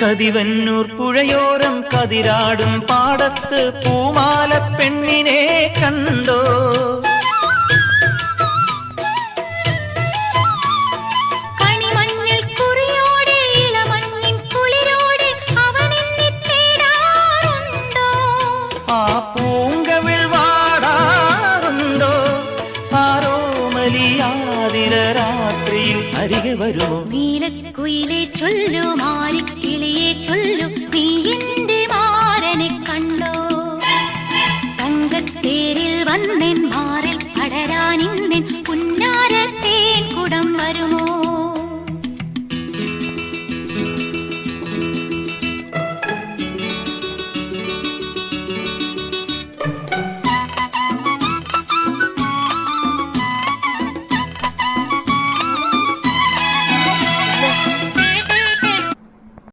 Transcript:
കതിവന്നൂർ പുഴയോരം കതിരാടും പാടത്ത് പൂമാല പെണ്ണിനെ കണ്ടോ? കണിമഞ്ഞിൽ കുറിയോടെ ഇളമഞ്ഞിൻ കുളിരോടെ അവനെന്നെ തേടാറുണ്ടോ? ആ പൂങ്കവിൾ വാടാറുണ്ടോ? ആരോമലിയാതിര രാത്രിയിൽ അരികെ വരുമോ? നീലക്കുയിലെ ചൊല്ലുമ